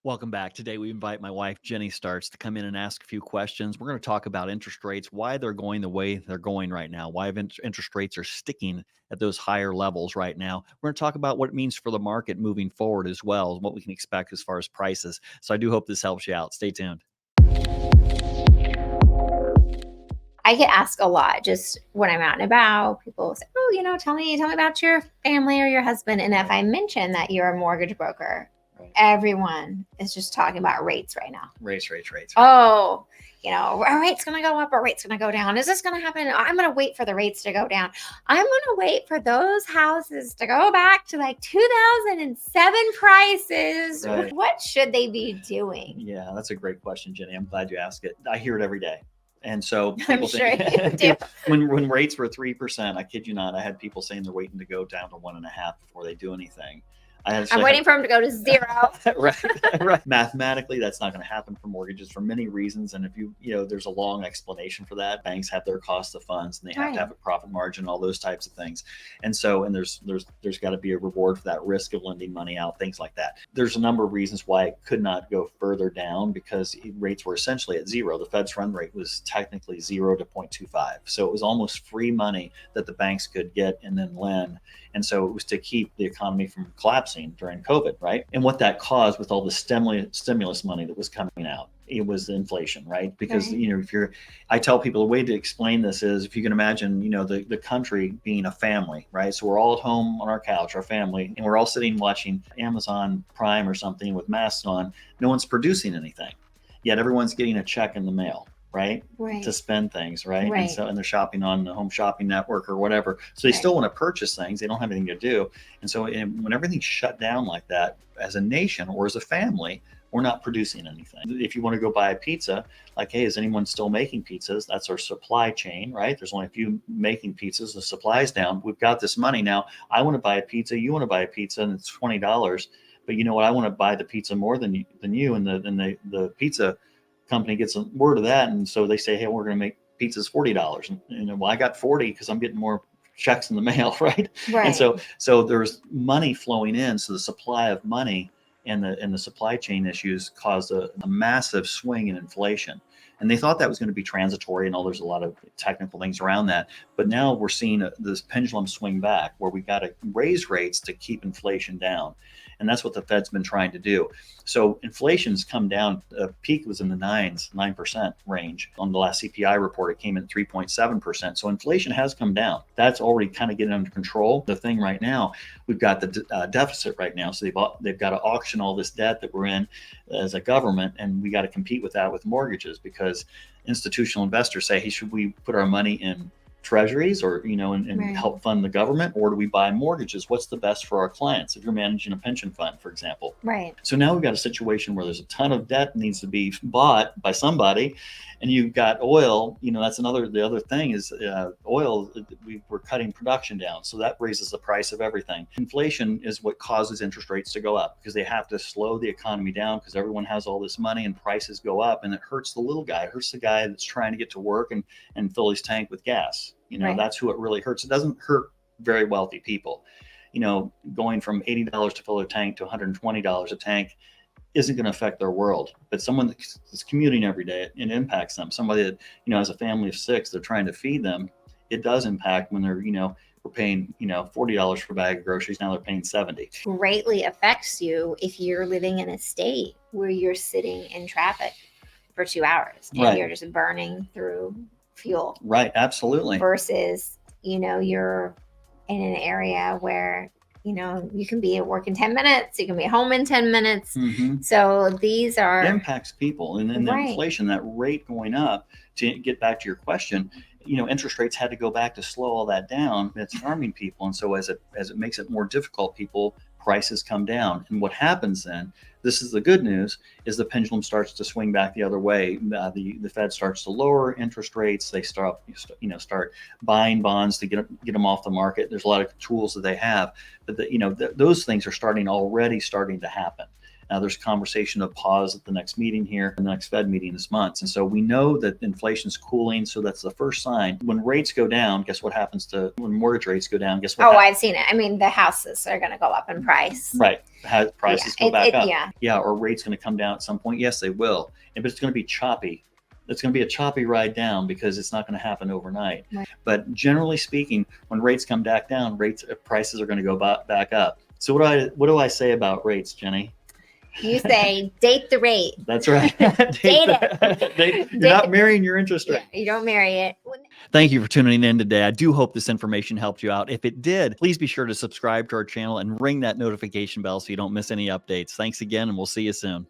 Welcome back. Today, we invite my wife, Jenny Starts, to come in and ask a few questions. We're going to talk about interest rates, why they're going the way they're going right now, why interest rates are sticking at those higher levels right now. We're going to talk about what it means for the market moving forward as well, and what we can expect as far as prices. So I do hope this helps you out. Stay tuned. I get asked a lot just when I'm out and about. People say, "Oh, tell me about your family or your husband." And if I mention that you're a mortgage broker, Right. everyone is just talking about rates right now. Rates. Oh, our rate's going to go up, our rate's going to go down. Is this going to happen? I'm going to wait for the rates to go down. I'm going to wait for those houses to go back to like 2007 prices. Right. What should they be doing? Yeah, that's a great question, Jenny. I'm glad you asked it. I hear it every day. And so I'm people sure think you do. when rates were 3%, I kid you not, I had people saying they're waiting to go down to 1.5 before they do anything. I'm waiting for them to go to zero. Right. Mathematically, that's not going to happen for mortgages for many reasons. And if there's a long explanation for that. Banks have their cost of funds, and they have to have a profit margin, all those types of things. And so, and there's got to be a reward for that risk of lending money out, things like that. There's a number of reasons why it could not go further down, because rates were essentially at zero. The Fed's run rate was technically 0 to 0.25. So it was almost free money that the banks could get and then lend. And so it was to keep the economy from collapsing during COVID, right? And what that caused with all the stimulus money that was coming out, it was inflation, right? Because, I tell people the way to explain this is, if you can imagine, the country being a family, right? So we're all at home on our couch, our family, and we're all sitting watching Amazon Prime or something with masks on. No one's producing anything, yet everyone's getting a check in the mail. Right? To spend things, right? And they're shopping on the Home Shopping Network or whatever. So they still want to purchase things. They don't have anything to do. And so when everything's shut down like that, as a nation or as a family, we're not producing anything. If you want to go buy a pizza, like, hey, is anyone still making pizzas? That's our supply chain, right? There's only a few making pizzas. The supply's down. We've got this money now. I want to buy a pizza. You want to buy a pizza, and it's $20. But you know what? I want to buy the pizza more than you. And the pizza company gets a word of that, and so they say, hey, we're going to make pizzas $40, and well, I got 40 because I'm getting more checks in the mail, right? And so there's money flowing in, so the supply of money and the supply chain issues caused a massive swing in inflation. And they thought that was going to be transitory, and there's a lot of technical things around that. But now we're seeing this pendulum swing back, where we got to raise rates to keep inflation down. And that's what the Fed's been trying to do. So inflation's come down. Peak was in the 9% range. On the last CPI report, it came in 3.7%. So inflation has come down. That's already kind of getting under control. The thing right now, we've got the deficit right now. So they've got to auction all this debt that we're in as a government, and we got to compete with that with mortgages, because institutional investors say, hey, should we put our money in treasuries or and help fund the government, or do we buy mortgages? What's the best for our clients? If you're managing a pension fund, for example. So now we've got a situation where there's a ton of debt that needs to be bought by somebody, and you've got oil. That's the other thing is oil. We're cutting production down, so that raises the price of everything. Inflation is what causes interest rates to go up, because they have to slow the economy down, because everyone has all this money and prices go up, and it hurts the little guy. It hurts the guy that's trying to get to work and fill his tank with gas. That's who it really hurts. It doesn't hurt very wealthy people. Going from $80 to fill a tank to $120 a tank isn't going to affect their world. But someone that's commuting every day, it impacts them. Somebody that, has a family of 6, they're trying to feed them. It does impact when they're, we're paying, $40 for a bag of groceries. Now they're paying $70. Greatly affects you if you're living in a state where you're sitting in traffic for 2 hours and you're just burning through fuel. Right. Absolutely. Versus, you're in an area where, you can be at work in 10 minutes, you can be home in 10 minutes. So these are... It impacts people. And then the inflation, that rate going up, to get back to your question, interest rates had to go back to slow all that down. It's harming people. And so as it makes it more difficult, prices come down. And what happens then, this is the good news, is the pendulum starts to swing back the other way. The Fed starts to lower interest rates. They start buying bonds to get them off the market. There's a lot of tools that they have, but those things are already starting to happen. Now there's conversation of pause at the next meeting here, the next Fed meeting this month. And so we know that inflation's cooling. So that's the first sign. When rates go down, guess what happens to when mortgage rates go down? Guess what? Oh, I've seen it. I mean, the houses are going to go up in price. Right. Prices go back up. Yeah. Yeah. Or rates going to come down at some point? Yes, they will. But it's going to be choppy. It's going to be a choppy ride down because it's not going to happen overnight. Right. But generally speaking, when rates come back down, prices are going to go back up. So what do I say about rates, Jenny? You say date the rate. That's right. Date it. You're not marrying your interest rate. Yeah, you don't marry it. Thank you for tuning in today. I do hope this information helped you out. If it did, please be sure to subscribe to our channel and ring that notification bell so you don't miss any updates. Thanks again, and we'll see you soon.